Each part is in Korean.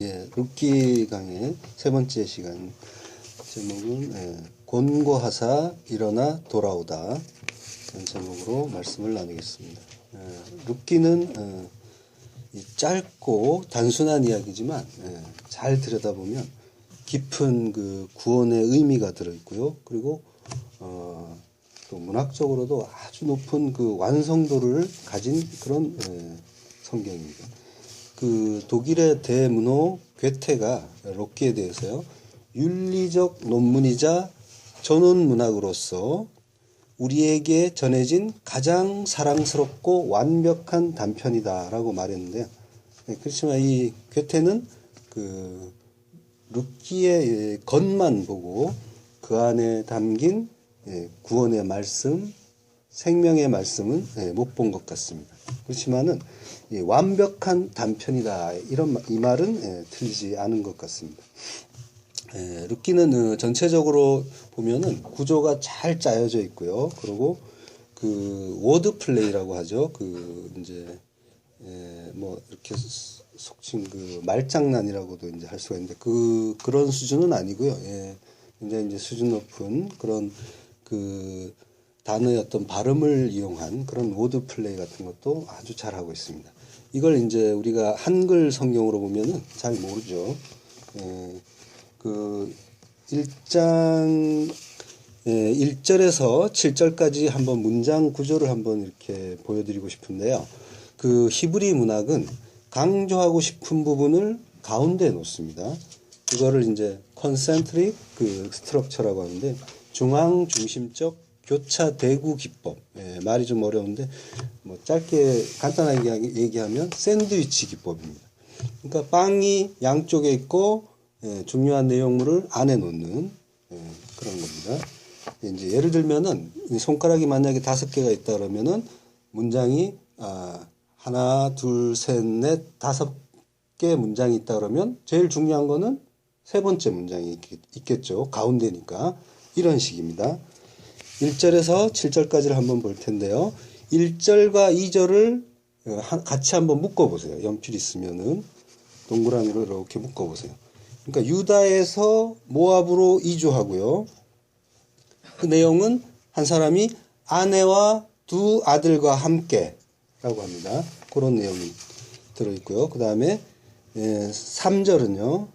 예, 룻기 강의 세 번째 시간 제목은 곤고하사 일어나 돌아오다 이런 제목으로 말씀을 나누겠습니다. 룻기는 짧고 단순한 이야기지만 잘 들여다보면 깊은 그 구원의 의미가 들어있고요. 그리고 또 문학적으로도 아주 높은 그 완성도를 가진 그런 성경입니다. 그 독일의 대문호 괴테가 룻기에 대해서요, 윤리적 논문이자 전원 문학으로서 우리에게 전해진 가장 사랑스럽고 완벽한 단편이다라고 말했는데요. 그렇지만 이 괴테는 그 룻기의 겉만 보고 그 안에 담긴 구원의 말씀, 생명의 말씀은 못 본 것 같습니다. 그렇지만은 완벽한 단편이다 이 말은 틀리지 않은 것 같습니다. 룻기는 전체적으로 보면은 구조가 잘 짜여져 있고요. 그리고 그 워드 플레이라고 하죠. 그 이제 뭐 이렇게 속칭 그 말장난이라고도 이제 할 수가 있는데 그런 수준은 아니고요. 굉장히 이제 수준 높은 그런 그 단어의 어떤 발음을 이용한 그런 워드 플레이 같은 것도 아주 잘하고 있습니다. 이걸 이제 우리가 한글 성경으로 보면은 잘 모르죠. 그 1장 1절에서 7절까지 한번 문장 구조를 한번 이렇게 보여드리고 싶은데요. 그 히브리 문학은 강조하고 싶은 부분을 가운데에 놓습니다. 이거를 이제 컨센트릭 그 스트럭처라고 하는데 중앙 중심적 교차 대구 기법. 말이 좀 어려운데 뭐 짧게 간단하게 얘기하면 샌드위치 기법입니다. 그러니까 빵이 양쪽에 있고 중요한 내용물을 안에 놓는 그런 겁니다. 이제 예를 들면은 손가락이 만약에 5개가 있다 그러면은 문장이 하나, 둘, 셋, 넷, 5개 문장이 있다 그러면 제일 중요한 거는 세 번째 문장이 있겠죠. 가운데니까. 이런 식입니다. 1절에서 7절까지를 한번 볼 텐데요. 1절과 2절을 같이 한번 묶어보세요. 연필 있으면은 동그라미로 이렇게 묶어보세요. 그러니까 유다에서 모압으로 이주하고요. 그 내용은 한 사람이 아내와 두 아들과 함께 라고 합니다. 그런 내용이 들어있고요. 그 다음에 3절은요.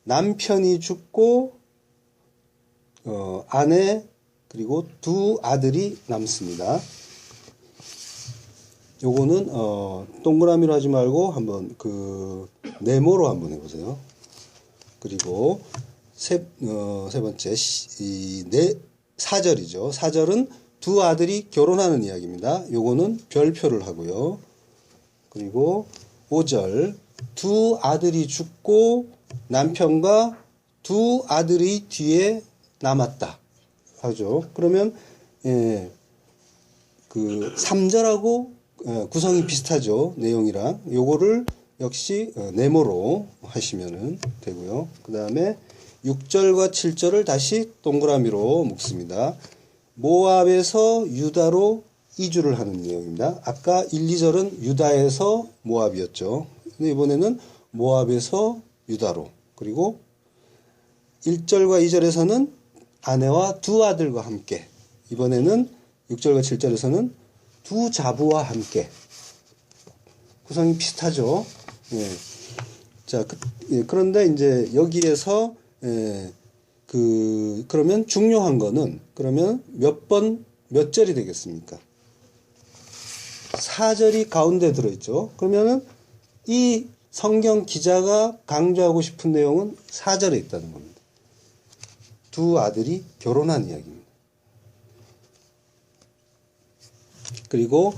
남편이 죽고 아내 그리고 두 아들이 남습니다. 요거는 동그라미로 하지 말고 한번 그 네모로 한번 해보세요. 그리고 세 번째 4절이죠. 4절은 두 아들이 결혼하는 이야기입니다. 요거는 별표를 하고요. 그리고 5절 두 아들이 죽고 남편과 두 아들이 뒤에 남았다 하죠. 그러면 그 3절하고 구성이 비슷하죠. 내용이랑. 요거를 역시 네모로 하시면 되고요. 그 다음에 6절과 7절을 다시 동그라미로 묶습니다. 모압에서 유다로 이주를 하는 내용입니다. 아까 1, 2절은 유다에서 모압이었죠. 근데 이번에는 모압에서 유다로. 그리고 1절과 2절에서는 아내와 두 아들과 함께. 이번에는 6절과 7절에서는 두 자부와 함께. 구성이 비슷하죠. 자, 그런데 이제 여기에서 그러면 중요한 거는 그러면 몇 절이 되겠습니까? 4절이 가운데 들어있죠. 그러면은 이 성경 기자가 강조하고 싶은 내용은 4절에 있다는 겁니다. 두 아들이 결혼한 이야기입니다. 그리고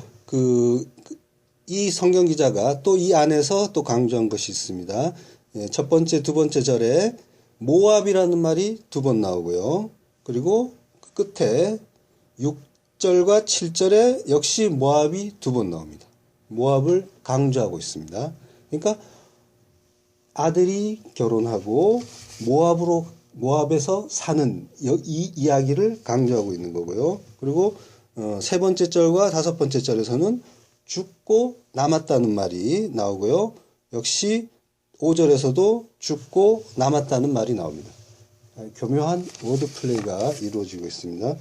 이 성경 기자가 또 이 안에서 또 강조한 것이 있습니다. 첫 번째, 두 번째 절에 모압이라는 말이 2번 나오고요. 그리고 그 끝에 6절과 7절에 역시 모압이 2번 나옵니다. 모압을 강조하고 있습니다. 그러니까 아들이 결혼하고 모압에서 사는 이 이야기를 강조하고 있는 거고요. 그리고 세 번째 절과 다섯 번째 절에서는 죽고 남았다는 말이 나오고요. 역시 5절에서도 죽고 남았다는 말이 나옵니다. 교묘한 워드 플레이가 이루어지고 있습니다.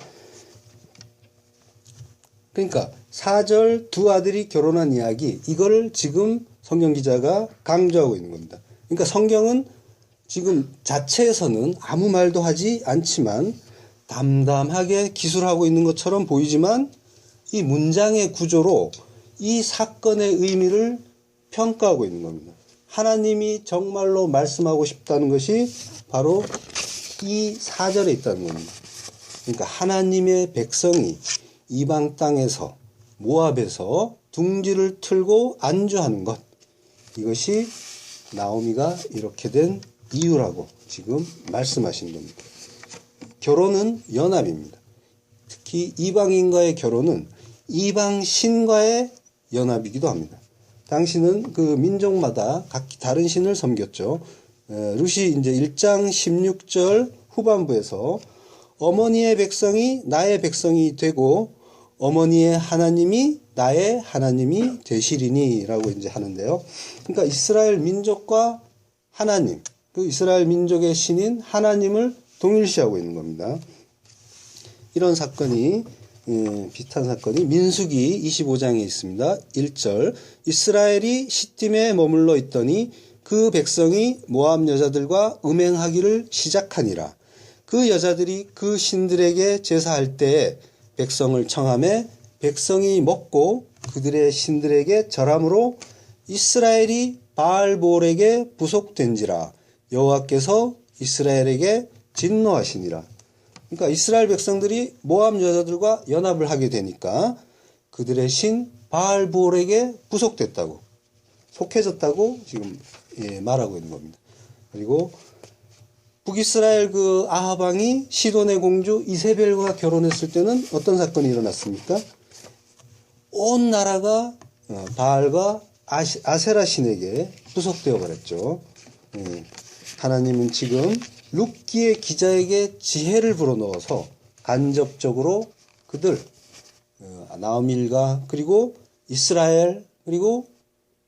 그러니까 4절 두 아들이 결혼한 이야기, 이걸 지금 성경 기자가 강조하고 있는 겁니다. 그러니까 성경은 지금 자체에서는 아무 말도 하지 않지만 담담하게 기술하고 있는 것처럼 보이지만 이 문장의 구조로 이 사건의 의미를 평가하고 있는 겁니다. 하나님이 정말로 말씀하고 싶다는 것이 바로 이 4절에 있다는 겁니다. 그러니까 하나님의 백성이 이방 땅에서 모압에서 둥지를 틀고 안주하는 것, 이것이 나오미가 이렇게 된 이유라고 지금 말씀하신 겁니다. 결혼은 연합입니다. 특히 이방인과의 결혼은 이방신과의 연합이기도 합니다. 당시는 그 민족마다 각기 다른 신을 섬겼죠. 룻이 이제 1장 16절 후반부에서 어머니의 백성이 나의 백성이 되고 어머니의 하나님이 나의 하나님이 되시리니 라고 이제 하는데요. 그러니까 이스라엘 민족과 하나님, 그 이스라엘 민족의 신인 하나님을 동일시하고 있는 겁니다. 이런 사건이 비슷한 사건이 민수기 25장에 있습니다. 1절 이스라엘이 시딤에 머물러 있더니 그 백성이 모압 여자들과 음행하기를 시작하니라. 그 여자들이 그 신들에게 제사할 때에 백성을 청하매 백성이 먹고 그들의 신들에게 절함으로 이스라엘이 바알볼에게 부속된지라. 여호와께서 이스라엘에게 진노하시니라. 그러니까 이스라엘 백성들이 모압 여자들과 연합을 하게 되니까 그들의 신 바알볼에게 부속됐다고, 속해졌다고 지금 말하고 있는 겁니다. 그리고 북이스라엘 그 아합 왕이 시돈의 공주 이세벨과 결혼했을 때는 어떤 사건이 일어났습니까? 온 나라가 바알과 아세라 신에게 부속되어 버렸죠. 하나님은 지금 룻기의 기자에게 지혜를 불어넣어서 간접적으로 그들 나오밀과 그리고 이스라엘 그리고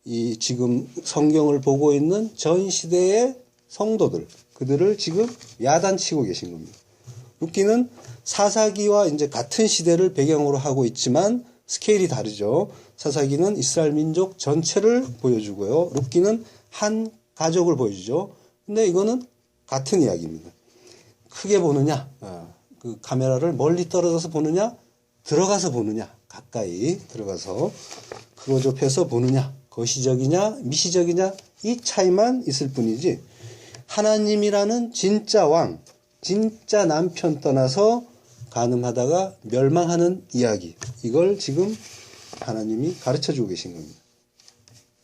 이 지금 성경을 보고 있는 전 시대의 성도들, 그들을 지금 야단치고 계신 겁니다. 룻기는 사사기와 이제 같은 시대를 배경으로 하고 있지만 스케일이 다르죠. 사사기는 이스라엘 민족 전체를 보여주고요. 룻기는 한 가족을 보여주죠. 근데 이거는 같은 이야기입니다. 크게 보느냐, 그 카메라를 멀리 떨어져서 보느냐, 들어가서 보느냐, 가까이 들어가서 클로즈업해서 보느냐, 거시적이냐, 미시적이냐, 이 차이만 있을 뿐이지 하나님이라는 진짜 왕, 진짜 남편 떠나서 간음하다가 멸망하는 이야기, 이걸 지금 하나님이 가르쳐주고 계신 겁니다.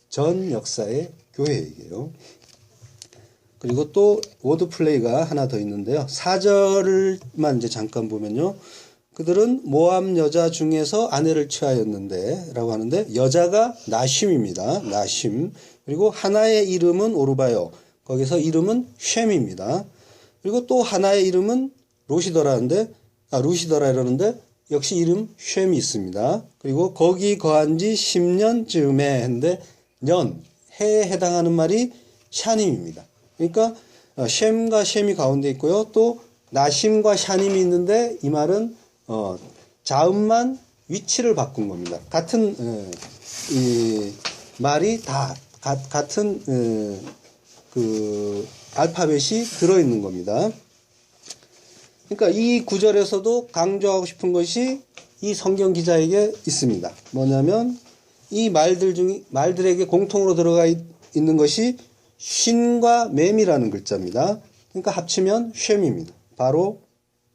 전 역사의 교회이게요. 그리고 또 워드 플레이가 하나 더 있는데요. 4절만 이제 잠깐 보면요. 그들은 모압 여자 중에서 아내를 취하였는데 라고 하는데 여자가 나심입니다. 나심. 그리고 하나의 이름은 오르바요. 거기서 이름은 쉔입니다. 그리고 또 하나의 이름은 루시더라 이러는데 역시 이름 쉔이 있습니다. 그리고 거기 거한 지 10년쯤에 했는데 년, 해에 해당하는 말이 샤님입니다. 그러니까 쉔과 쉔이 가운데 있고요. 또 나심과 샤님이 있는데 이 말은 자음만 위치를 바꾼 겁니다. 같은 이 말이 다 같은 그 알파벳이 들어있는 겁니다. 그러니까 이 구절에서도 강조하고 싶은 것이 이 성경 기자에게 있습니다. 뭐냐면 이 말들에게 공통으로 들어가 있는 것이 쉰과 맴이라는 글자입니다. 그러니까 합치면 쉔입니다. 바로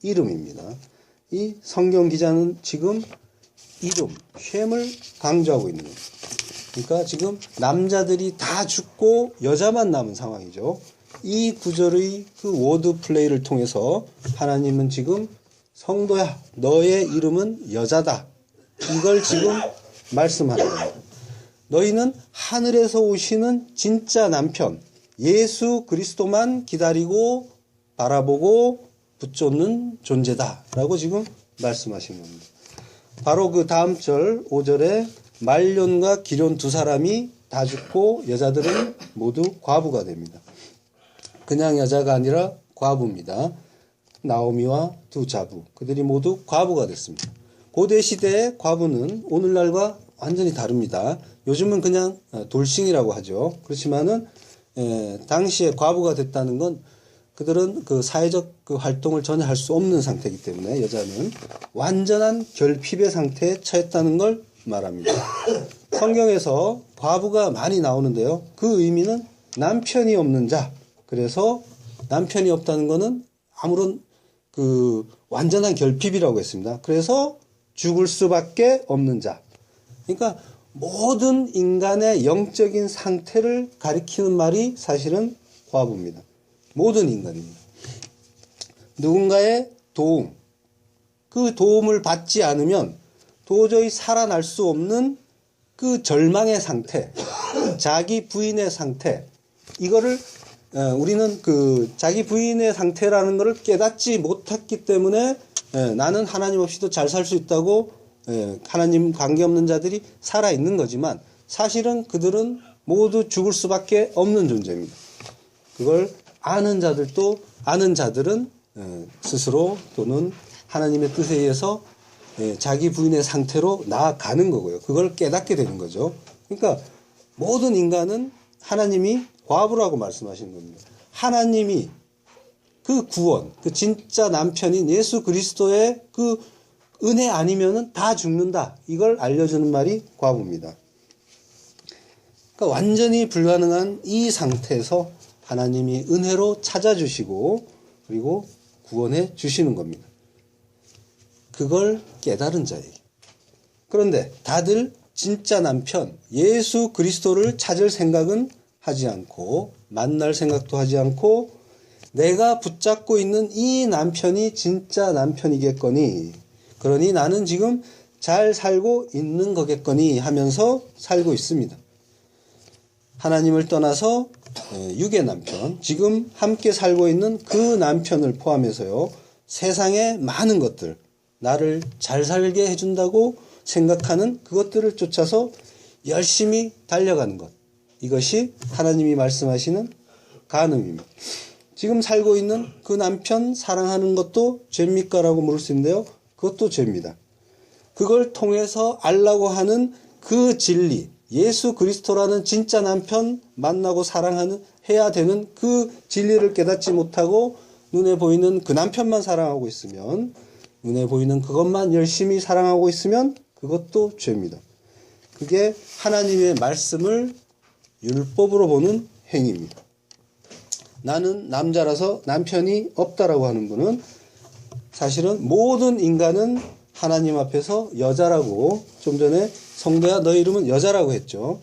이름입니다. 이 성경 기자는 지금 이름, 쉔을 강조하고 있는 겁니다. 그러니까 지금 남자들이 다 죽고 여자만 남은 상황이죠. 이 구절의 그 워드 플레이를 통해서 하나님은 지금 성도야, 너의 이름은 여자다. 이걸 지금 말씀하는 겁니다. 너희는 하늘에서 오시는 진짜 남편 예수 그리스도만 기다리고 바라보고 붙잡는 존재다 라고 지금 말씀하신 겁니다. 바로 그 다음 절 5절에 말론과 기련 두 사람이 다 죽고 여자들은 모두 과부가 됩니다. 그냥 여자가 아니라 과부입니다. 나오미와 두 자부, 그들이 모두 과부가 됐습니다. 고대 시대의 과부는 오늘날과 완전히 다릅니다. 요즘은 그냥 돌싱이라고 하죠. 그렇지만은 당시에 과부가 됐다는 건 그들은 그 사회적 그 활동을 전혀 할 수 없는 상태이기 때문에 여자는 완전한 결핍의 상태에 처했다는 걸 말합니다. 성경에서 과부가 많이 나오는데요. 그 의미는 남편이 없는 자. 그래서 남편이 없다는 것은 아무런 그 완전한 결핍이라고 했습니다. 그래서 죽을 수밖에 없는 자. 그러니까 모든 인간의 영적인 상태를 가리키는 말이 사실은 과부입니다. 모든 인간입니다. 누군가의 도움, 그 도움을 받지 않으면 도저히 살아날 수 없는 그 절망의 상태, 자기 부인의 상태, 이거를 우리는 그 자기 부인의 상태라는 것을 깨닫지 못했기 때문에 나는 하나님 없이도 잘 살 수 있다고 하나님 관계없는 자들이 살아있는 거지만 사실은 그들은 모두 죽을 수밖에 없는 존재입니다. 그걸 아는 자들은 스스로 또는 하나님의 뜻에 의해서 자기 부인의 상태로 나아가는 거고요. 그걸 깨닫게 되는 거죠. 그러니까 모든 인간은 하나님이 과부라고 말씀하시는 겁니다. 하나님이 그 구원, 그 진짜 남편인 예수 그리스도의 그 은혜 아니면은 다 죽는다. 이걸 알려주는 말이 과부입니다. 그러니까 완전히 불가능한 이 상태에서 하나님이 은혜로 찾아주시고 그리고 구원해 주시는 겁니다. 그걸 깨달은 자에게. 그런데 다들 진짜 남편 예수 그리스도를 찾을 생각은 하지 않고 만날 생각도 하지 않고 내가 붙잡고 있는 이 남편이 진짜 남편이겠거니 그러니 나는 지금 잘 살고 있는 거겠거니 하면서 살고 있습니다. 하나님을 떠나서 육의 남편, 지금 함께 살고 있는 그 남편을 포함해서요, 세상의 많은 것들, 나를 잘 살게 해준다고 생각하는 그것들을 쫓아서 열심히 달려가는 것. 이것이 하나님이 말씀하시는 간음입니다. 지금 살고 있는 그 남편 사랑하는 것도 죄입니까? 라고 물을 수 있는데요. 그것도 죄입니다. 그걸 통해서 알라고 하는 그 진리, 예수 그리스도라는 진짜 남편 만나고 해야 되는 그 진리를 깨닫지 못하고 눈에 보이는 그 남편만 사랑하고 있으면, 눈에 보이는 그것만 열심히 사랑하고 있으면 그것도 죄입니다. 그게 하나님의 말씀을 율법으로 보는 행위입니다. 나는 남자라서 남편이 없다라고 하는 분은 사실은 모든 인간은 하나님 앞에서 여자라고, 좀 전에 성도야 너 이름은 여자라고 했죠.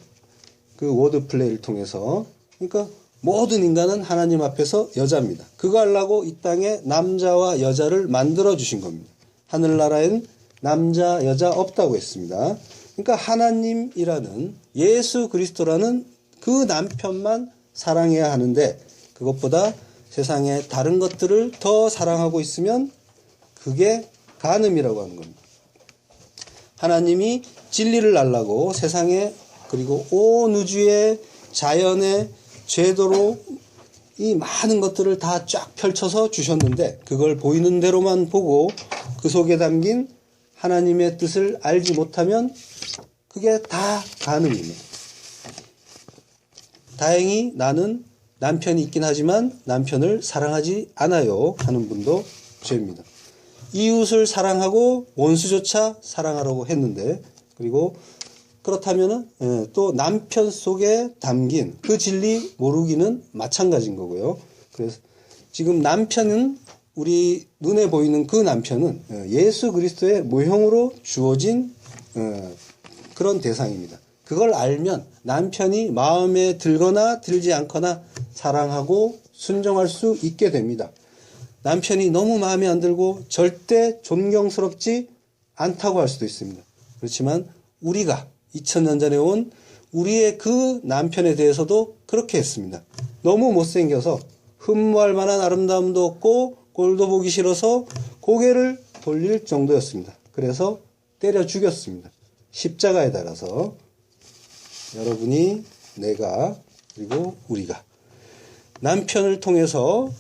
그 워드 플레이를 통해서. 그러니까 모든 인간은 하나님 앞에서 여자입니다. 그거 하려고 이 땅에 남자와 여자를 만들어 주신 겁니다. 하늘나라엔 남자 여자 없다고 했습니다. 그러니까 하나님이라는 예수 그리스도라는 그 남편만 사랑해야 하는데 그것보다 세상의 다른 것들을 더 사랑하고 있으면 그게 간음이라고 하는 겁니다. 하나님이 진리를 알라고 세상에 그리고 온 우주의 자연의 제도로 이 많은 것들을 다 쫙 펼쳐서 주셨는데 그걸 보이는 대로만 보고 그 속에 담긴 하나님의 뜻을 알지 못하면 그게 다 간음입니다. 다행히 나는 남편이 있긴 하지만 남편을 사랑하지 않아요 하는 분도 죄입니다. 이웃을 사랑하고 원수조차 사랑하라고 했는데, 그리고 그렇다면은 또 남편 속에 담긴 그 진리 모르기는 마찬가지인 거고요. 그래서 지금 남편은 우리 눈에 보이는 그 남편은 예수 그리스도의 모형으로 주어진 그런 대상입니다. 그걸 알면 남편이 마음에 들거나 들지 않거나 사랑하고 순종할 수 있게 됩니다. 남편이 너무 마음에 안 들고 절대 존경스럽지 않다고 할 수도 있습니다. 그렇지만 우리가 2000년 전에 온 우리의 그 남편에 대해서도 그렇게 했습니다. 너무 못생겨서 흠모할 만한 아름다움도 없고 꼴도 보기 싫어서 고개를 돌릴 정도였습니다. 그래서 때려 죽였습니다. 십자가에 달아서. 여러분이 내가 그리고 우리가 남편을 통해서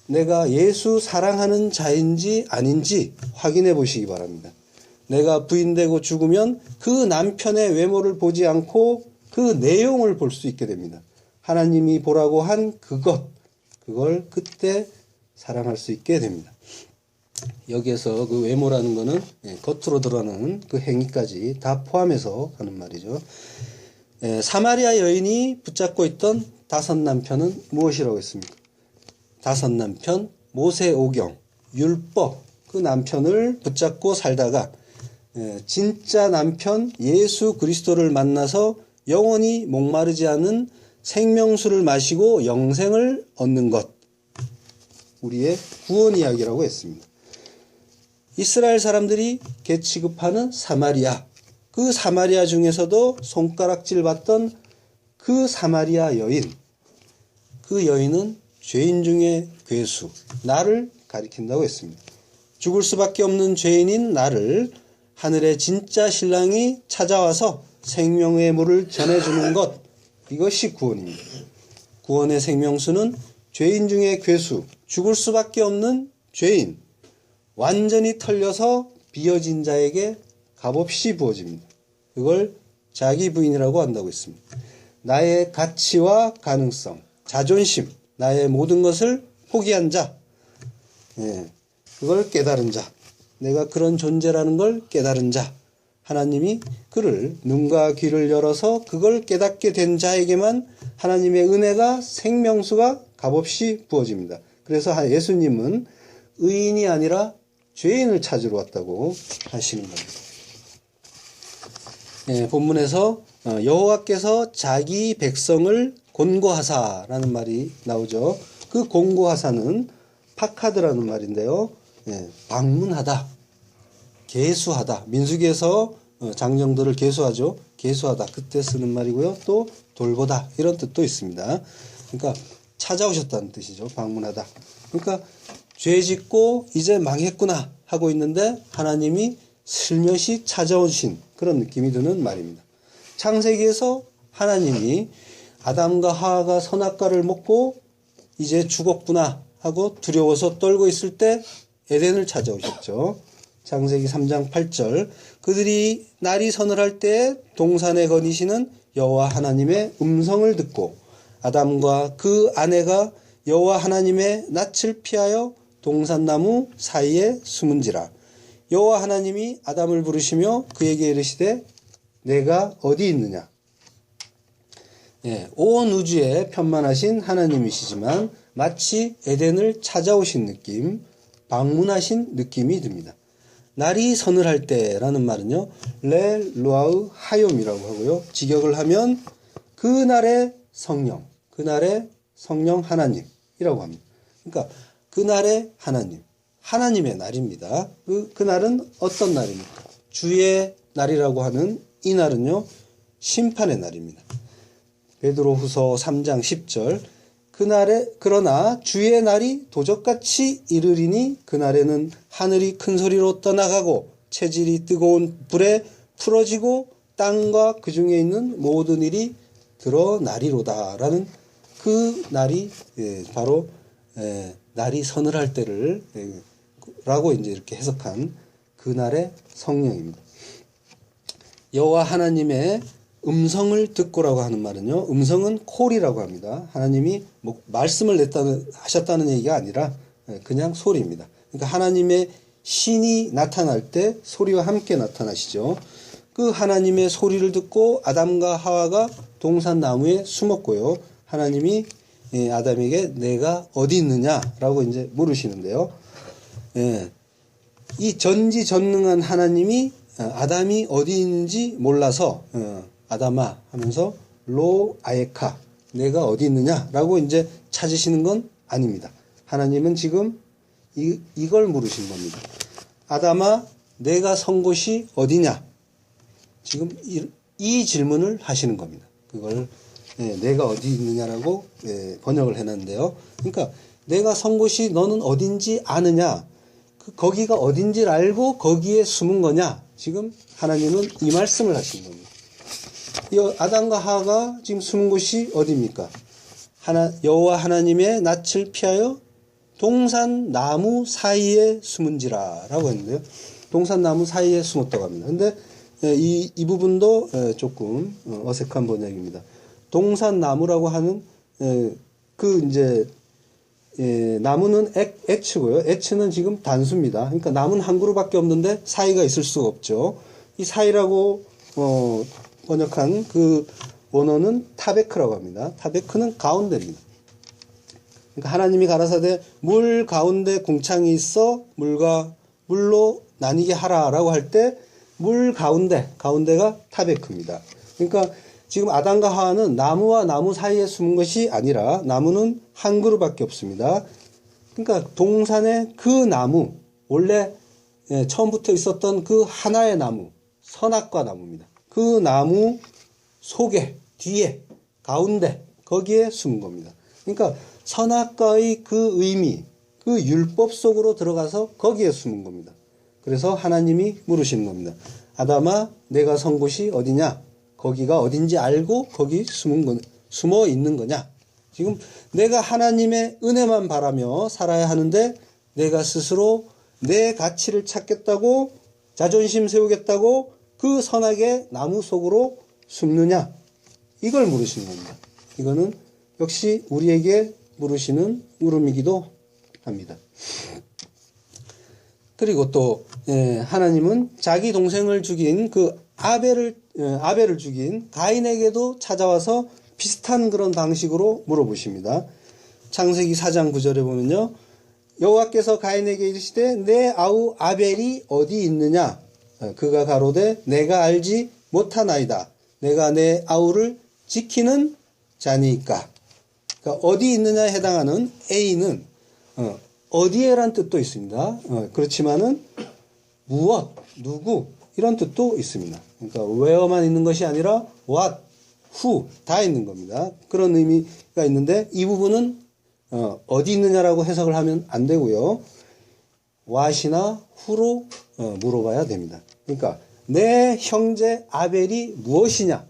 내가 예수 사랑하는 자인지 아닌지 확인해 보시기 바랍니다. 내가 부인되고 죽으면 그 남편의 외모를 보지 않고 그 내용을 볼 수 있게 됩니다. 하나님이 보라고 한 그걸 그때 사랑할 수 있게 됩니다. 여기에서 그 외모라는 것은 겉으로 드러나는 그 행위까지 다 포함해서 하는 말이죠. 사마리아 여인이 붙잡고 있던 5 남편은 무엇이라고 했습니까? 5 남편, 모세오경, 율법, 그 남편을 붙잡고 살다가 진짜 남편 예수 그리스도를 만나서 영원히 목마르지 않은 생명수를 마시고 영생을 얻는 것, 우리의 구원 이야기라고 했습니다. 이스라엘 사람들이 개취급하는 사마리아, 그 사마리아 중에서도 손가락질 받던 그 사마리아 여인, 그 여인은 죄인 중에 괴수, 나를 가리킨다고 했습니다. 죽을 수밖에 없는 죄인인 나를 하늘의 진짜 신랑이 찾아와서 생명의 물을 전해주는 것, 이것이 구원입니다. 구원의 생명수는 죄인 중에 괴수, 죽을 수밖에 없는 죄인, 완전히 털려서 비어진 자에게 값없이 부어집니다. 그걸 자기 부인이라고 한다고 했습니다. 나의 가치와 가능성, 자존심, 나의 모든 것을 포기한 자, 그걸 깨달은 자, 내가 그런 존재라는 걸 깨달은 자, 하나님이 그를 눈과 귀를 열어서 그걸 깨닫게 된 자에게만 하나님의 은혜가 생명수가 값없이 부어집니다. 그래서 예수님은 의인이 아니라 죄인을 찾으러 왔다고 하시는 겁니다. 본문에서 여호와께서 자기 백성을 곤고하사라는 말이 나오죠. 그 곤고하사는 파카드라는 말인데요. 방문하다, 계수하다. 민수기에서 장정들을 계수하죠. 계수하다, 그때 쓰는 말이고요. 또 돌보다, 이런 뜻도 있습니다. 그러니까 찾아오셨다는 뜻이죠. 방문하다. 그러니까 죄 짓고 이제 망했구나 하고 있는데 하나님이 슬며시 찾아오신 그런 느낌이 드는 말입니다. 창세기에서 하나님이 아담과 하와가 선악과를 먹고 이제 죽었구나 하고 두려워서 떨고 있을 때 에덴을 찾아오셨죠. 창세기 3장 8절, 그들이 날이 서늘할 때에 동산에 거니시는 여호와 하나님의 음성을 듣고 아담과 그 아내가 여호와 하나님의 낯을 피하여 동산나무 사이에 숨은지라. 여호와 하나님이 아담을 부르시며 그에게 이르시되 내가 어디 있느냐. 온 우주에 편만하신 하나님이시지만 마치 에덴을 찾아오신 느낌, 방문하신 느낌이 듭니다. 날이 서늘할 때라는 말은요, 레 루아우 하욤이라고 하고요. 직역을 하면 그날의 성령, 그날의 성령 하나님이라고 합니다. 그러니까 그날의 하나님, 하나님의 날입니다. 그날은 어떤 날입니까? 주의 날이라고 하는 이 날은요, 심판의 날입니다. 베드로후서 3장 10절, 그날에 그러나 주의 날이 도적같이 이르리니 그날에는 하늘이 큰 소리로 떠나가고 체질이 뜨거운 불에 풀어지고 땅과 그 중에 있는 모든 일이 드러나리로다라는 그 날이 바로 날이 서늘할 때를 라고 이제 이렇게 해석한 그날의 성령입니다. 여호와 하나님의 음성을 듣고라고 하는 말은요, 음성은 콜이라고 합니다. 하나님이 말씀을 하셨다는 얘기가 아니라 그냥 소리입니다. 그러니까 하나님의 신이 나타날 때 소리와 함께 나타나시죠. 그 하나님의 소리를 듣고 아담과 하와가 동산나무에 숨었고요. 하나님이 아담에게 내가 어디 있느냐라고 이제 물으시는데요. 이 전지전능한 하나님이 아담이 어디 있는지 몰라서 아담아 하면서 로 아에카, 내가 어디 있느냐라고 이제 찾으시는 건 아닙니다. 하나님은 지금 이걸 물으신 겁니다. 아담아, 내가 선 곳이 어디냐? 지금 이 질문을 하시는 겁니다. 그걸 내가 어디 있느냐라고 번역을 해놨는데요. 그러니까 내가 선 곳이 너는 어딘지 아느냐? 거기가 어딘지를 알고 거기에 숨은 거냐? 지금 하나님은 이 말씀을 하시는 겁니다. 이 아담과 하와가 지금 숨은 곳이 어디입니까? 여호와 하나님의 낯을 피하여 동산 나무 사이에 숨은지라 라고 했는데요. 동산 나무 사이에 숨었다고 합니다. 근데 이 부분도 조금 어색한 번역입니다. 동산 나무라고 하는 나무는 액츠고요. 액츠는 지금 단수입니다. 그러니까 나무는 한 그루밖에 없는데 사이가 있을 수가 없죠. 이 사이라고 번역한 그 원어는 타베크라고 합니다. 타베크는 가운데입니다. 그러니까 하나님이 가라사대 물 가운데 궁창이 있어 물로 나뉘게 하라라고 할 때 물 가운데가 타베크입니다. 그러니까 지금 아담과 하와는 나무와 나무 사이에 숨은 것이 아니라 나무는 한 그루밖에 없습니다. 그러니까 동산의 그 나무, 원래 처음부터 있었던 그 하나의 나무, 선악과 나무입니다. 그 나무 속에, 뒤에, 가운데, 거기에 숨은 겁니다. 그러니까 선악과의 그 의미, 그 율법 속으로 들어가서 거기에 숨은 겁니다. 그래서 하나님이 물으시는 겁니다. 아담아, 내가 선 곳이 어디냐? 거기가 어딘지 알고 거기 숨어 있는 거냐? 지금 내가 하나님의 은혜만 바라며 살아야 하는데 내가 스스로 내 가치를 찾겠다고 자존심 세우겠다고 그 선악의 나무 속으로 숨느냐? 이걸 물으시는 겁니다. 이거는 역시 우리에게 물으시는 물음이기도 합니다. 그리고 또 하나님은 자기 동생을 죽인 그 아벨을 죽인 가인에게도 찾아와서 비슷한 그런 방식으로 물어보십니다. 창세기 4장 9절에 보면요. 여호와께서 가인에게 이르시되 내 아우 아벨이 어디 있느냐? 그가 가로되 내가 알지 못하나이다. 내가 내 아우를 지키는 자니까. 그러니까 어디 있느냐에 해당하는 A는 어디에란 뜻도 있습니다. 그렇지만은 무엇, 누구 이런 뜻도 있습니다. 그러니까 where만 있는 것이 아니라 what, who 다 있는 겁니다. 그런 의미가 있는데 이 부분은 어디 있느냐라고 해석을 하면 안 되고요. what이나 who로 물어봐야 됩니다. 그러니까 내 형제 아벨이 무엇이냐?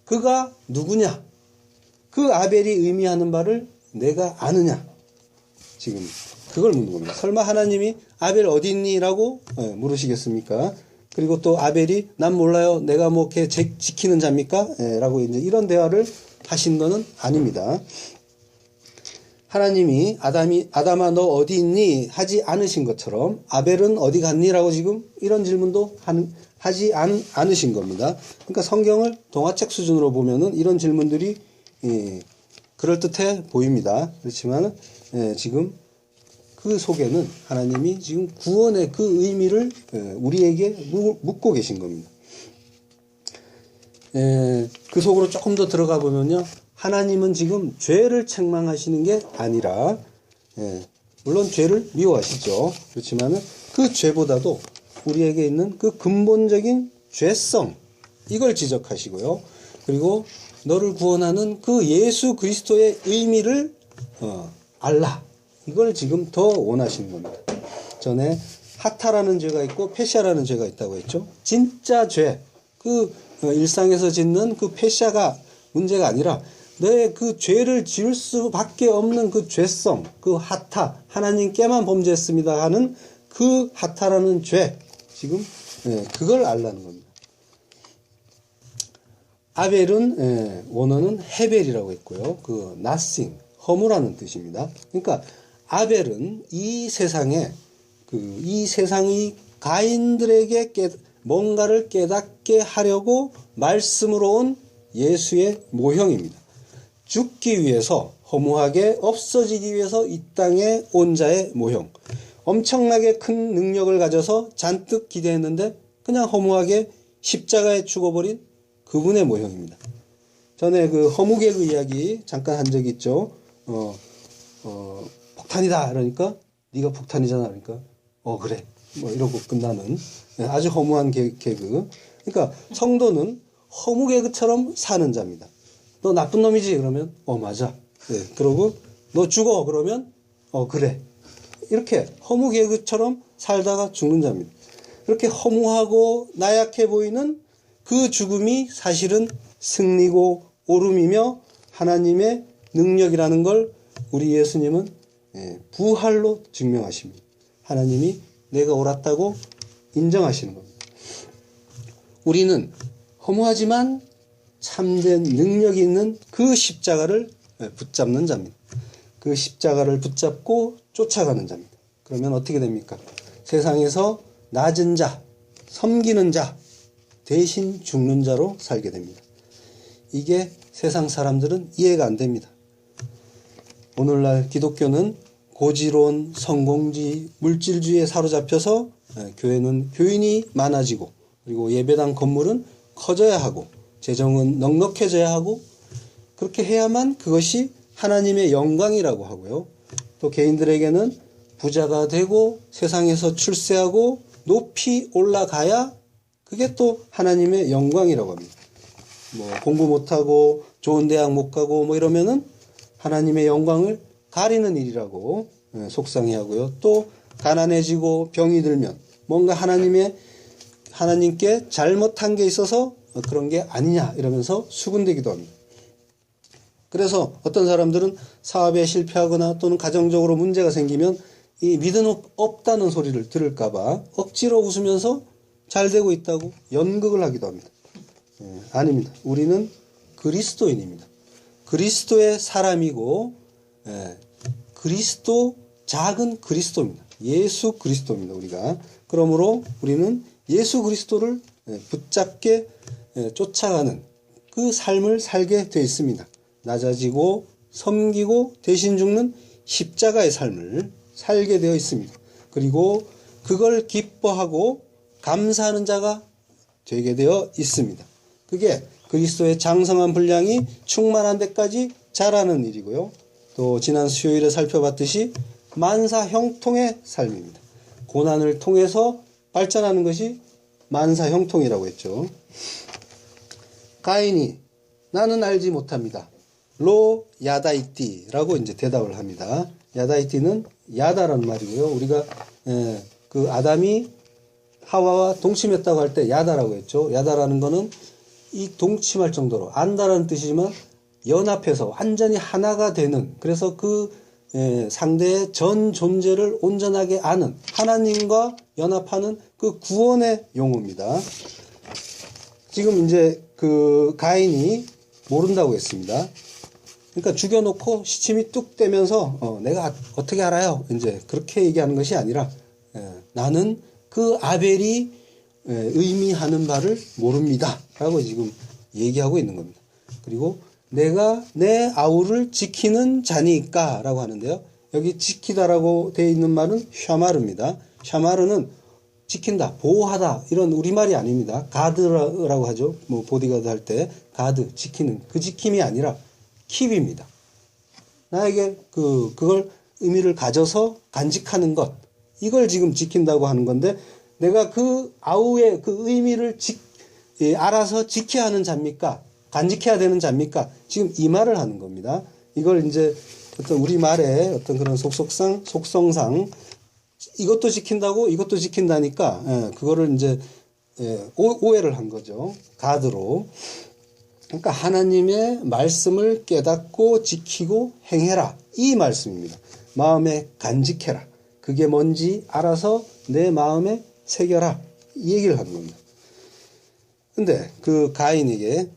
그가 누구냐? 그 아벨이 의미하는 바를 내가 아느냐? 지금 그걸 묻는 겁니다. 설마 하나님이 아벨 어디 있니? 라고 물으시겠습니까? 그리고 또 아벨이 난 몰라요. 내가 뭐 걔 지키는 자입니까? 라고 이제 이런 대화를 하신 거는 아닙니다. 하나님이 아담아 너 어디 있니? 하지 않으신 것처럼 아벨은 어디 갔니? 라고 지금 이런 질문도 하지 않으신 겁니다. 그러니까 성경을 동화책 수준으로 보면은 이런 질문들이 그럴듯해 보입니다. 그렇지만 지금 그 속에는 하나님이 지금 구원의 그 의미를 우리에게 묻고 계신 겁니다. 그 속으로 조금 더 들어가 보면요. 하나님은 지금 죄를 책망하시는 게 아니라 물론 죄를 미워하시죠. 그렇지만 그 죄보다도 우리에게 있는 그 근본적인 죄성 이걸 지적하시고요. 그리고 너를 구원하는 그 예수 그리스도의 의미를 알라. 이걸 지금 더 원하시는 겁니다. 전에 하타라는 죄가 있고 페샤라는 죄가 있다고 했죠. 진짜 죄, 그 일상에서 짓는 그 페샤가 문제가 아니라 너의 그 죄를 지을 수밖에 없는 그 죄성, 그 하타, 하나님께만 범죄했습니다 하는 그 하타라는 죄, 지금 그걸 알라는 겁니다. 아벨은 원어는 헤벨이라고 했고요. 그 nothing, 허무라는 뜻입니다. 그러니까 아벨은 이 세상의 가인들에게 뭔가를 깨닫게 하려고 말씀으로 온 예수의 모형입니다. 죽기 위해서 허무하게 없어지기 위해서 이 땅에 온 자의 모형. 엄청나게 큰 능력을 가져서 잔뜩 기대했는데 그냥 허무하게 십자가에 죽어버린 그분의 모형입니다. 전에 그 허무개그 이야기 잠깐 한 적이 있죠. 폭탄이다 그러니까 네가 폭탄이잖아 그러니까 그래 뭐 이러고 끝나는 아주 허무한 개그. 그러니까 성도는 허무 개그처럼 사는 자입니다. 너 나쁜 놈이지 그러면 맞아. 그러고 너 죽어 그러면 그래. 이렇게 허무 개그처럼 살다가 죽는 자입니다. 그렇게 허무하고 나약해 보이는 그 죽음이 사실은 승리고 오름이며 하나님의 능력이라는 걸 우리 예수님은 부활로 증명하십니다. 하나님이 내가 옳았다고 인정하시는 겁니다. 우리는 허무하지만 참된 능력이 있는 그 십자가를 붙잡는 자입니다. 그 십자가를 붙잡고 쫓아가는 자입니다. 그러면 어떻게 됩니까? 세상에서 낮은 자, 섬기는 자, 대신 죽는 자로 살게 됩니다. 이게 세상 사람들은 이해가 안 됩니다. 오늘날 기독교는 고지론, 성공주의, 물질주의에 사로잡혀서 교회는 교인이 많아지고 그리고 예배당 건물은 커져야 하고 재정은 넉넉해져야 하고 그렇게 해야만 그것이 하나님의 영광이라고 하고요. 또 개인들에게는 부자가 되고 세상에서 출세하고 높이 올라가야 그게 또 하나님의 영광이라고 합니다. 뭐 공부 못하고 좋은 대학 못 가고 뭐 이러면은 하나님의 영광을 가리는 일이라고 속상해하고요. 또 가난해지고 병이 들면 뭔가 하나님께 잘못한 게 있어서 그런 게 아니냐 이러면서 수군대기도 합니다. 그래서 어떤 사람들은 사업에 실패하거나 또는 가정적으로 문제가 생기면 이 믿음 없다는 소리를 들을까봐 억지로 웃으면서 잘 되고 있다고 연극을 하기도 합니다. 아닙니다. 우리는 그리스도인입니다. 그리스도의 사람이고 그리스도 작은 그리스도입니다. 예수 그리스도입니다. 우리가 그러므로 우리는 예수 그리스도를 붙잡게 쫓아가는 그 삶을 살게 되어 있습니다. 낮아지고 섬기고 대신 죽는 십자가의 삶을 살게 되어 있습니다. 그리고 그걸 기뻐하고 감사하는 자가 되게 되어 있습니다. 그게 그리스도의 장성한 분량이 충만한 데까지 자라는 일이고요. 또 지난 수요일에 살펴봤듯이 만사 형통의 삶입니다. 고난을 통해서 발전하는 것이 만사 형통이라고 했죠. 가인이 나는 알지 못합니다. 로 야다이띠라고 이제 대답을 합니다. 야다이띠는 야다라는 말이고요. 우리가 그 아담이 하와와 동침했다고 할 때 야다라고 했죠. 야다라는 거는 이 동침할 정도로 안다라는 뜻이지만 연합해서 완전히 하나가 되는, 그래서 그 상대의 전 존재를 온전하게 아는, 하나님과 연합하는 그 구원의 용어입니다. 지금 이제 그 가인이 모른다고 했습니다. 그러니까 죽여놓고 시침이 뚝 떼면서 내가 어떻게 알아요? 이제 그렇게 얘기하는 것이 아니라 나는 그 아벨이 의미하는 바를 모릅니다. 라고 지금 얘기하고 있는 겁니다. 그리고 내가 내 아우를 지키는 자니까 라고 하는데요. 여기 지키다라고 되어 있는 말은 샤마르입니다. 샤마르는 지킨다, 보호하다 이런 우리말이 아닙니다. 가드라고 하죠. 뭐 보디가드 할 때 가드, 지키는, 그 지킴이 아니라 킵입니다. 나에게 그걸 의미를 가져서 간직하는 것, 이걸 지금 지킨다고 하는 건데, 내가 그 아우의 그 의미를 알아서 지켜야 하는 자입니까? 간직해야 되는 자입니까? 지금 이 말을 하는 겁니다. 이걸 이제 어떤 우리말의 어떤 그런 속성상 이것도 지킨다고 이것도 지킨다니까 그거를 이제 오해를 한 거죠. 가드로. 그러니까 하나님의 말씀을 깨닫고 지키고 행해라, 이 말씀입니다. 마음에 간직해라. 그게 뭔지 알아서 내 마음에 새겨라, 이 얘기를 하는 겁니다. 근데 그 가인에게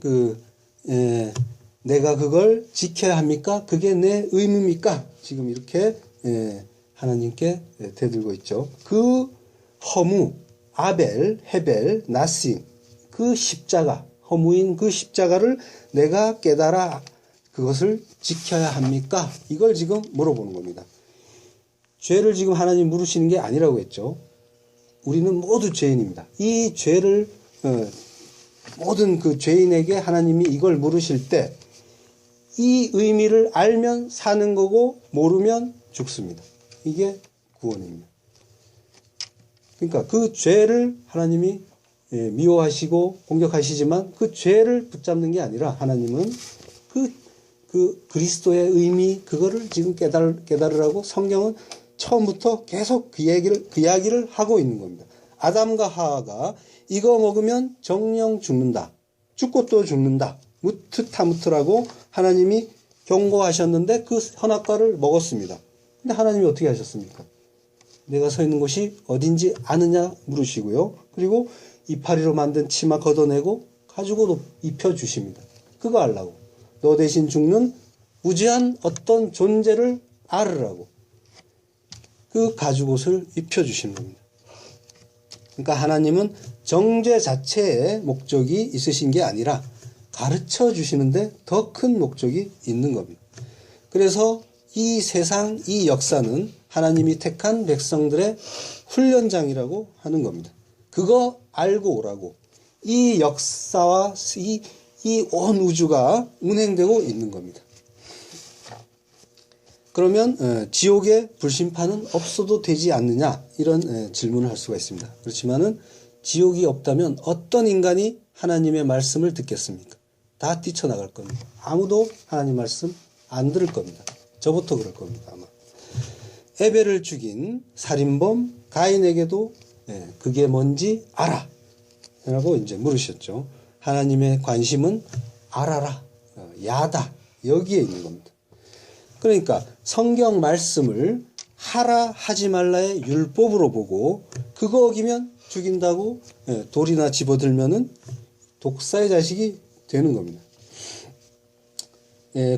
내가 그걸 지켜야 합니까? 그게 내 의무입니까? 지금 이렇게 하나님께 대들고 있죠. 그 허무, 아벨, 헤벨, 나신, 그 십자가, 허무인 그 십자가를 내가 깨달아 그것을 지켜야 합니까? 이걸 지금 물어보는 겁니다. 죄를 지금 하나님 물으시는 게 아니라고 했죠. 우리는 모두 죄인입니다. 이 죄를 모든 그 죄인에게 하나님이 이걸 물으실 때 이 의미를 알면 사는 거고 모르면 죽습니다. 이게 구원입니다. 그러니까 그 죄를 하나님이 미워하시고 공격하시지만 그 죄를 붙잡는 게 아니라 하나님은 그 그리스도의 의미, 그거를 지금 깨달으라고 성경은 처음부터 계속 그 이야기를 하고 있는 겁니다. 아담과 하와가 이거 먹으면 정령 죽는다. 죽고 또 죽는다. 무트타무트라고 하나님이 경고하셨는데 그 선악과를 먹었습니다. 근데 하나님이 어떻게 하셨습니까? 내가 서 있는 곳이 어딘지 아느냐 물으시고요. 그리고 이파리로 만든 치마 걷어내고 가지고 입혀주십니다. 그거 알라고. 너 대신 죽는 무지한 어떤 존재를 알으라고. 그 가죽옷을 입혀주시는 겁니다. 그러니까 하나님은 정죄 자체에 목적이 있으신 게 아니라 가르쳐 주시는데 더 큰 목적이 있는 겁니다. 그래서 이 세상, 이 역사는 하나님이 택한 백성들의 훈련장이라고 하는 겁니다. 그거 알고 오라고. 이 역사와 이 온 우주가 운행되고 있는 겁니다. 그러면 지옥의 불심판은 없어도 되지 않느냐 이런 질문을 할 수가 있습니다. 그렇지만은 지옥이 없다면 어떤 인간이 하나님의 말씀을 듣겠습니까? 다 뛰쳐나갈 겁니다. 아무도 하나님 말씀 안 들을 겁니다. 저부터 그럴 겁니다. 아마. 에벨을 죽인 살인범 가인에게도 그게 뭔지 알아 라고 이제 물으셨죠. 하나님의 관심은 알아라, 야다 여기에 있는 겁니다. 그러니까 성경 말씀을 하라 하지 말라의 율법으로 보고 그거 어기면 죽인다고 돌이나 집어들면은 독사의 자식이 되는 겁니다.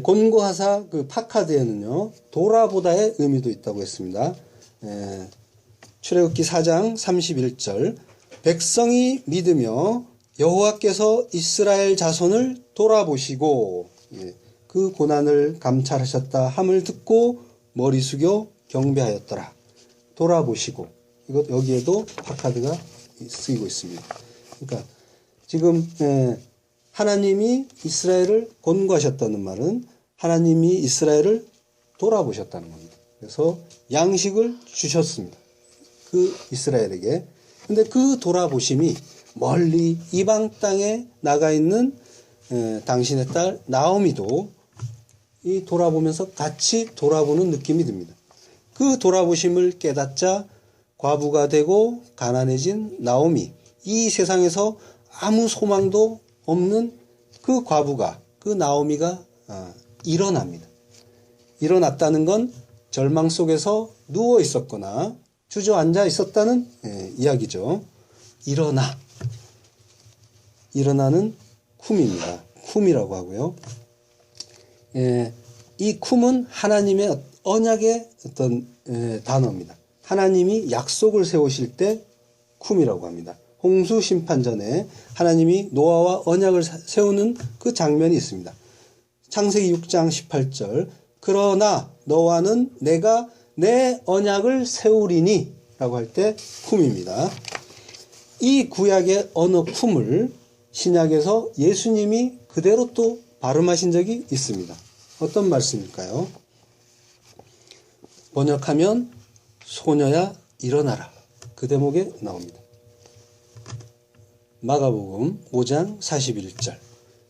곤고하사 그 파카드에는요 돌아보다의 의미도 있다고 했습니다. 출애굽기 4장 31절 백성이 믿으며 여호와께서 이스라엘 자손을 돌아보시고 그 고난을 감찰하셨다 함을 듣고 머리 숙여 경배하였더라. 돌아보시고 이것 여기에도 파카드가 쓰이고 있습니다. 그러니까 지금 하나님이 이스라엘을 권고하셨다는 말은 하나님이 이스라엘을 돌아보셨다는 겁니다. 그래서 양식을 주셨습니다. 그 이스라엘에게. 근데 그 돌아보심이 멀리 이방 땅에 나가 있는 당신의 딸 나오미도 이 돌아보면서 같이 돌아보는 느낌이 듭니다. 그 돌아보심을 깨닫자 과부가 되고 가난해진 나오미, 이 세상에서 아무 소망도 없는 그 과부가, 그 나오미가 일어납니다. 일어났다는 건 절망 속에서 누워 있었거나 주저앉아 있었다는 이야기죠. 일어나는 쿰입니다. 쿰이라고 하고요. 이 쿰은 하나님의 언약의 어떤 단어입니다. 하나님이 약속을 세우실 때 쿰이라고 합니다. 홍수 심판 전에 하나님이 노아와 언약을 세우는 그 장면이 있습니다. 창세기 6장 18절 그러나 너와는 내가 내 언약을 세우리니 라고 할 때 쿰입니다. 이 구약의 언어 쿰을 신약에서 예수님이 그대로 또 발음하신 적이 있습니다. 어떤 말씀일까요? 번역하면 소녀야 일어나라. 그 대목에 나옵니다. 마가복음 5장 41절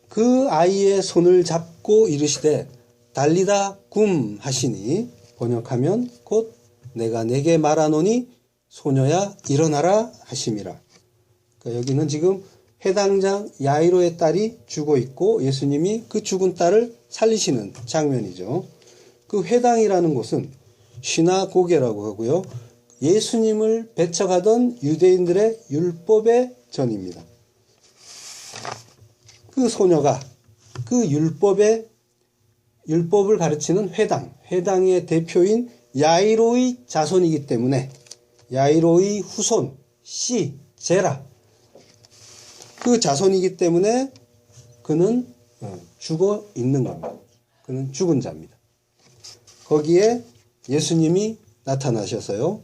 그 아이의 손을 잡고 이르시되 달리다 굼 하시니 번역하면 곧 내가 내게 말하노니 소녀야 일어나라 하심이라. 그러니까 여기는 지금 회당장 야이로의 딸이 죽어 있고 예수님이 그 죽은 딸을 살리시는 장면이죠. 그 회당이라는 곳은 시나고게라고 하고요. 예수님을 배척하던 유대인들의 율법의 전입니다. 그 소녀가 그 율법을 가르치는 회당의 대표인 야이로의 자손이기 때문에 야이로의 후손 제라 그 자손이기 때문에 그는 죽어 있는 겁니다. 그는 죽은 자입니다. 거기에 예수님이 나타나셔서요.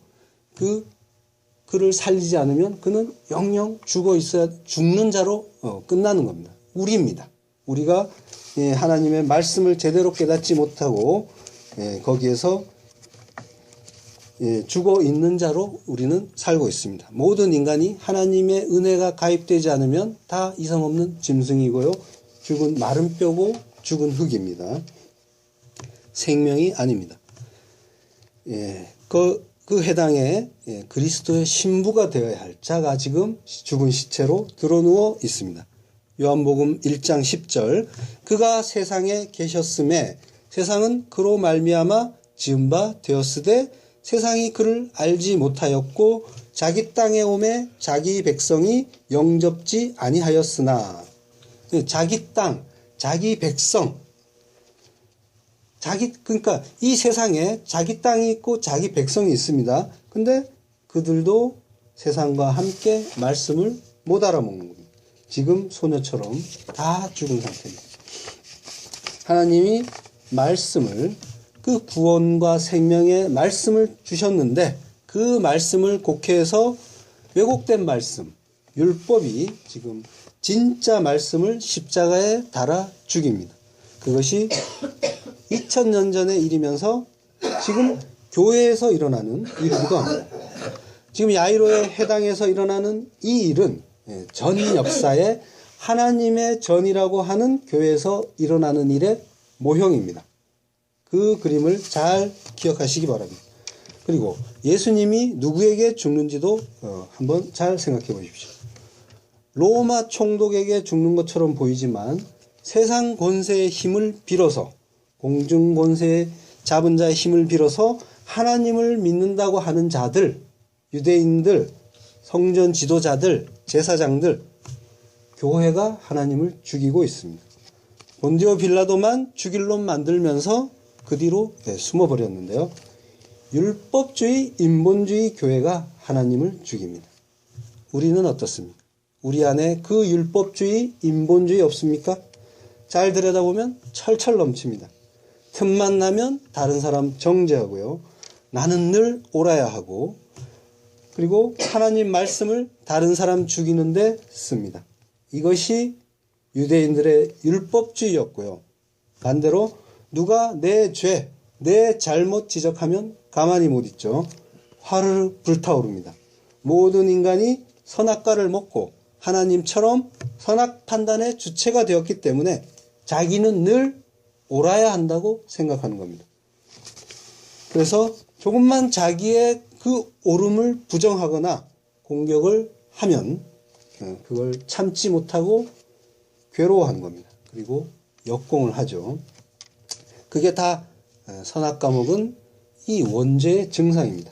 그를 살리지 않으면 그는 영영 죽어 있어야 죽는 자로 끝나는 겁니다. 우리입니다. 우리가 하나님의 말씀을 제대로 깨닫지 못하고 거기에서 죽어 있는 자로 우리는 살고 있습니다. 모든 인간이 하나님의 은혜가 가입되지 않으면 다 이상 없는 짐승이고요. 죽은 마른 뼈고 죽은 흙입니다. 생명이 아닙니다. 그 해당에 그리스도의 신부가 되어야 할 자가 지금 죽은 시체로 드러누워 있습니다. 요한복음 1장 10절 그가 세상에 계셨음에 세상은 그로 말미암아 지은 바 되었으되 세상이 그를 알지 못하였고 자기 땅에 오매 자기 백성이 영접지 아니하였으나 자기 땅, 자기 백성 그러니까 이 세상에 자기 땅이 있고 자기 백성이 있습니다. 근데 그들도 세상과 함께 말씀을 못 알아먹는 겁니다. 지금 소녀처럼 다 죽은 상태입니다. 하나님이 말씀을 그 구원과 생명의 말씀을 주셨는데 그 말씀을 곡해해서 왜곡된 말씀, 율법이 지금 진짜 말씀을 십자가에 달아 죽입니다. 그것이 2000년 전의 일이면서 지금 교회에서 일어나는 일이기도 합니다. 지금 야이로의 해당에서 일어나는 이 일은 전 역사에 하나님의 전이라고 하는 교회에서 일어나는 일의 모형입니다. 그 그림을 잘 기억하시기 바랍니다. 그리고 예수님이 누구에게 죽는지도 한번 잘 생각해 보십시오. 로마 총독에게 죽는 것처럼 보이지만 세상 권세의 힘을 빌어서 공중 권세의 잡은 자의 힘을 빌어서 하나님을 믿는다고 하는 자들, 유대인들, 성전 지도자들, 제사장들, 교회가 하나님을 죽이고 있습니다. 본디오 빌라도만 죽일 놈 만들면서 그 뒤로 숨어버렸는데요. 율법주의, 인본주의 교회가 하나님을 죽입니다. 우리는 어떻습니까? 우리 안에 그 율법주의, 인본주의 없습니까? 잘 들여다보면 철철 넘칩니다. 틈만 나면 다른 사람 정죄하고요. 나는 늘 옳아야 하고 그리고 하나님 말씀을 다른 사람 죽이는데 씁니다. 이것이 유대인들의 율법주의였고요. 반대로 누가 내 죄, 내 잘못 지적하면 가만히 못 있죠. 화르르 불타오릅니다. 모든 인간이 선악과를 먹고 하나님처럼 선악 판단의 주체가 되었기 때문에 자기는 늘 옳아야 한다고 생각하는 겁니다. 그래서 조금만 자기의 그 옳음을 부정하거나 공격을 하면 그걸 참지 못하고 괴로워하는 겁니다. 그리고 역공을 하죠. 그게 다 선악과 먹은 이 원죄의 증상입니다.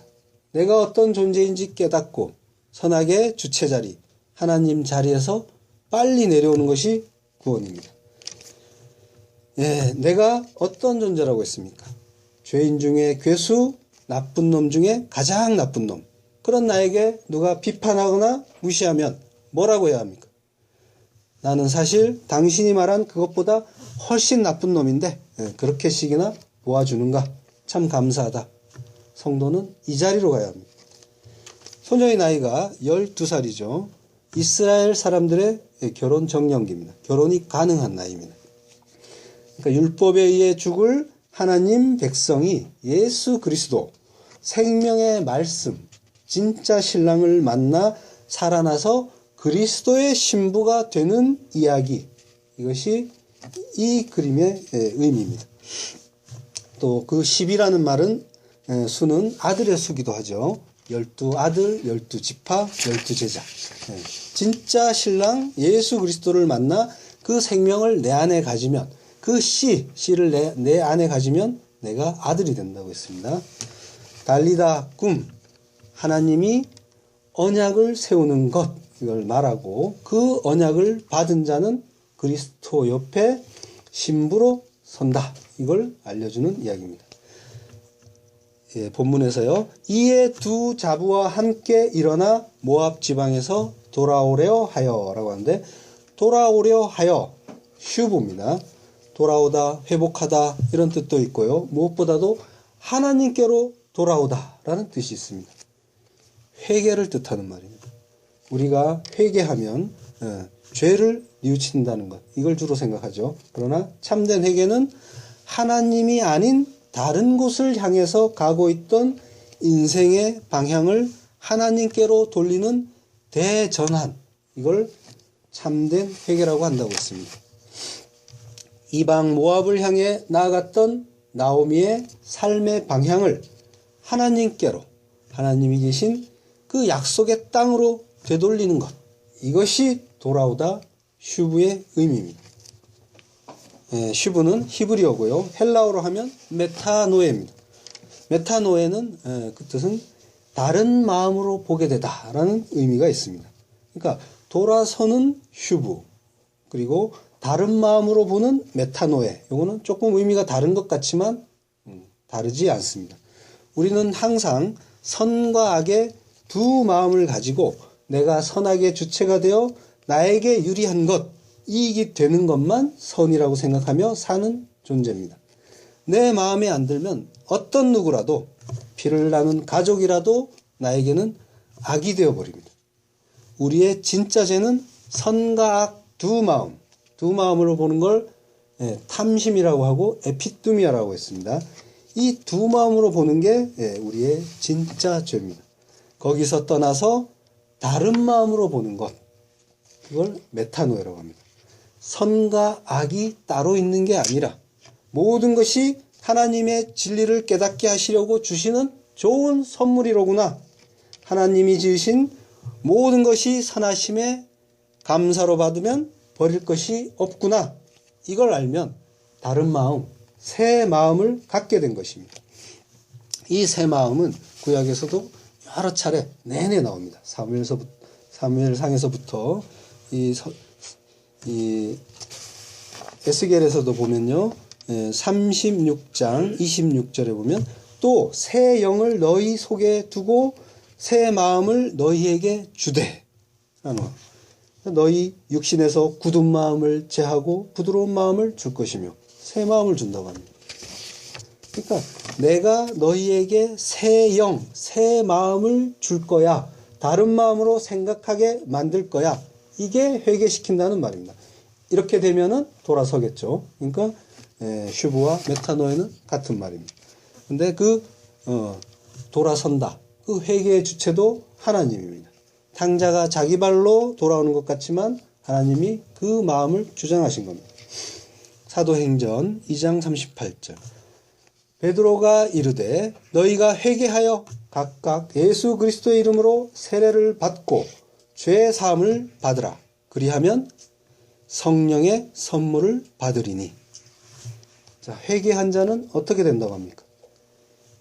내가 어떤 존재인지 깨닫고 선악의 주체 자리, 하나님 자리에서 빨리 내려오는 것이 구원입니다. 내가 어떤 존재라고 했습니까? 죄인 중에 괴수, 나쁜 놈 중에 가장 나쁜 놈. 그런 나에게 누가 비판하거나 무시하면 뭐라고 해야 합니까? 나는 사실 당신이 말한 그것보다 훨씬 나쁜 놈인데 그렇게씩이나 도와주는가? 참 감사하다. 성도는 이 자리로 가야 합니다. 소녀의 나이가 12살이죠. 이스라엘 사람들의 결혼 정년기입니다. 결혼이 가능한 나이입니다. 그러니까 율법에 의해 죽을 하나님 백성이 예수 그리스도 생명의 말씀 진짜 신랑을 만나 살아나서 그리스도의 신부가 되는 이야기, 이것이 이 그림의 의미입니다. 또 그 10이라는 말은 수는 아들의 수기도 하죠. 12아들, 12지파, 12제자. 진짜 신랑 예수 그리스도를 만나 그 생명을 내 안에 가지면 그 씨를 내 안에 가지면 내가 아들이 된다고 했습니다. 달리다 꿈, 하나님이 언약을 세우는 것, 이걸 말하고 그 언약을 받은 자는 그리스도 옆에 신부로 선다. 이걸 알려주는 이야기입니다. 본문에서요. 이에 두 자부와 함께 일어나 모압 지방에서 돌아오려 하여 라고 하는데 돌아오려 하여 슈브입니다. 돌아오다, 회복하다 이런 뜻도 있고요. 무엇보다도 하나님께로 돌아오다 라는 뜻이 있습니다. 회개를 뜻하는 말입니다. 우리가 회개하면 죄를 뉘우친다는 것, 이걸 주로 생각하죠. 그러나 참된 회개는 하나님이 아닌 다른 곳을 향해서 가고 있던 인생의 방향을 하나님께로 돌리는 대전환, 이걸 참된 회개라고 한다고 했습니다. 이방 모압을 향해 나아갔던 나오미의 삶의 방향을 하나님께로, 하나님이 계신 그 약속의 땅으로 되돌리는 것. 이것이 돌아오다 슈브의 의미입니다. 슈브는 히브리어고요. 헬라어로 하면 메타노에입니다. 메타노에는 그 뜻은 다른 마음으로 보게 되다라는 의미가 있습니다. 그러니까 돌아서는 슈브, 그리고 다른 마음으로 보는 메타노에. 이거는 조금 의미가 다른 것 같지만 다르지 않습니다. 우리는 항상 선과 악의 두 마음을 가지고 내가 선악의 주체가 되어 나에게 유리한 것, 이익이 되는 것만 선이라고 생각하며 사는 존재입니다. 내 마음에 안 들면 어떤 누구라도, 피를 나눈 가족이라도 나에게는 악이 되어버립니다. 우리의 진짜 죄는 선과 악 두 마음으로 보는 걸 탐심이라고 하고 에피뚜미아라고 했습니다. 이 두 마음으로 보는 게 우리의 진짜 죄입니다. 거기서 떠나서 다른 마음으로 보는 것, 그걸 메타노에라고 합니다. 선과 악이 따로 있는 게 아니라 모든 것이 하나님의 진리를 깨닫게 하시려고 주시는 좋은 선물이로구나. 하나님이 지으신 모든 것이 선하심에 감사로 받으면 버릴 것이 없구나. 이걸 알면 다른 마음, 새 마음을 갖게 된 것입니다. 이 새 마음은 구약에서도 여러 차례 내내 나옵니다. 사무엘상에서부터 이 에스겔에서도 보면요, 36장 26절에 보면 또 새 영을 너희 속에 두고 새 마음을 너희에게 주되, 너희 육신에서 굳은 마음을 제하고 부드러운 마음을 줄 것이며 새 마음을 준다고 합니다. 그러니까 내가 너희에게 새 영, 새 마음을 줄 거야. 다른 마음으로 생각하게 만들 거야. 이게 회개시킨다는 말입니다. 이렇게 되면은 돌아서겠죠. 그러니까 슈브와 메타노에는 같은 말입니다. 근데 돌아선다. 그 회개의 주체도 하나님입니다. 탕자가 자기 발로 돌아오는 것 같지만 하나님이 그 마음을 주장하신 겁니다. 사도행전 2장 38절. 베드로가 이르되 너희가 회개하여 각각 예수 그리스도의 이름으로 세례를 받고 죄 사함을 받으라. 그리하면 성령의 선물을 받으리니. 자, 회개한 자는 어떻게 된다고 합니까?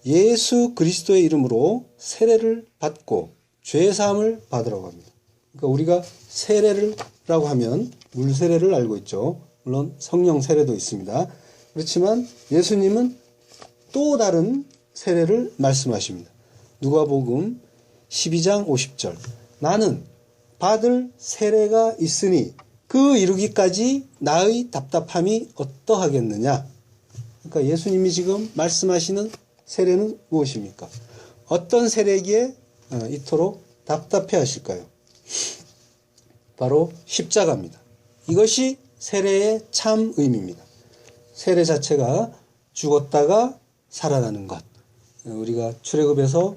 예수 그리스도의 이름으로 세례를 받고 죄 사함을 받으라고 합니다. 그러니까 우리가 세례라고 하면 물 세례를 알고 있죠. 물론 성령 세례도 있습니다. 그렇지만 예수님은 또 다른 세례를 말씀하십니다. 누가복음 12장 50절. 나는 받을 세례가 있으니 그 이루기까지 나의 답답함이 어떠하겠느냐. 그러니까 예수님이 지금 말씀하시는 세례는 무엇입니까? 어떤 세례기에 이토록 답답해 하실까요? 바로 십자가입니다. 이것이 세례의 참 의미입니다. 세례 자체가 죽었다가 살아나는 것. 우리가 출애굽에서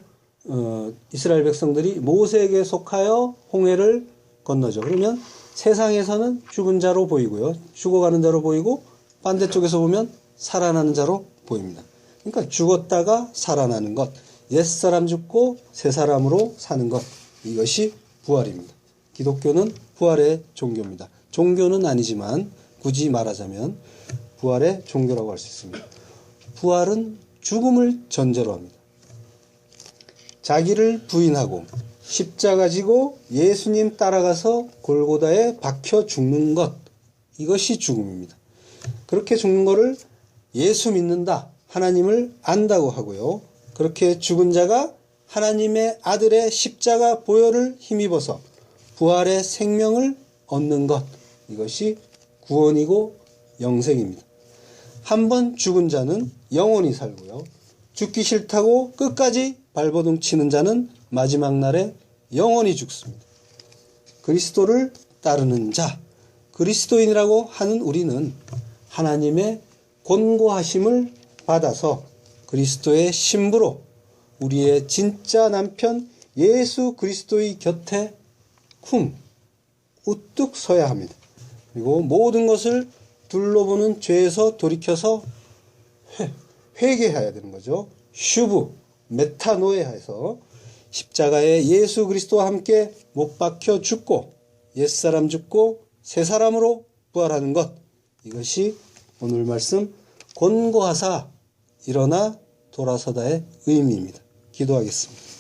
이스라엘 백성들이 모세에게 속하여 홍해를 건너죠. 그러면 세상에서는 죽은 자로 보이고요. 죽어가는 자로 보이고 반대쪽에서 보면 살아나는 자로 보입니다. 그러니까 죽었다가 살아나는 것. 옛사람 죽고 새사람으로 사는 것. 이것이 부활입니다. 기독교는 부활의 종교입니다. 종교는 아니지만 굳이 말하자면 부활의 종교라고 할 수 있습니다. 부활은 죽음을 전제로 합니다. 자기를 부인하고 십자가 지고 예수님 따라가서 골고다에 박혀 죽는 것. 이것이 죽음입니다. 그렇게 죽는 것을 예수 믿는다. 하나님을 안다고 하고요. 그렇게 죽은 자가 하나님의 아들의 십자가 보혈을 힘입어서 부활의 생명을 얻는 것. 이것이 구원이고 영생입니다. 한 번 죽은 자는 영원히 살고요. 죽기 싫다고 끝까지 발버둥 치는 자는 마지막 날에 영원히 죽습니다. 그리스도를 따르는 자, 그리스도인이라고 하는 우리는 하나님의 권고하심을 받아서 그리스도의 신부로 우리의 진짜 남편 예수 그리스도의 곁에 우뚝 서야 합니다. 그리고 모든 것을 둘러보는 죄에서 돌이켜서 회개해야 되는 거죠. 슈브, 메타노에해서 십자가에 예수 그리스도와 함께 못 박혀 죽고 옛사람 죽고 새 사람으로 부활하는 것, 이것이 오늘 말씀 권고하사 일어나 돌아서다의 의미입니다. 기도하겠습니다.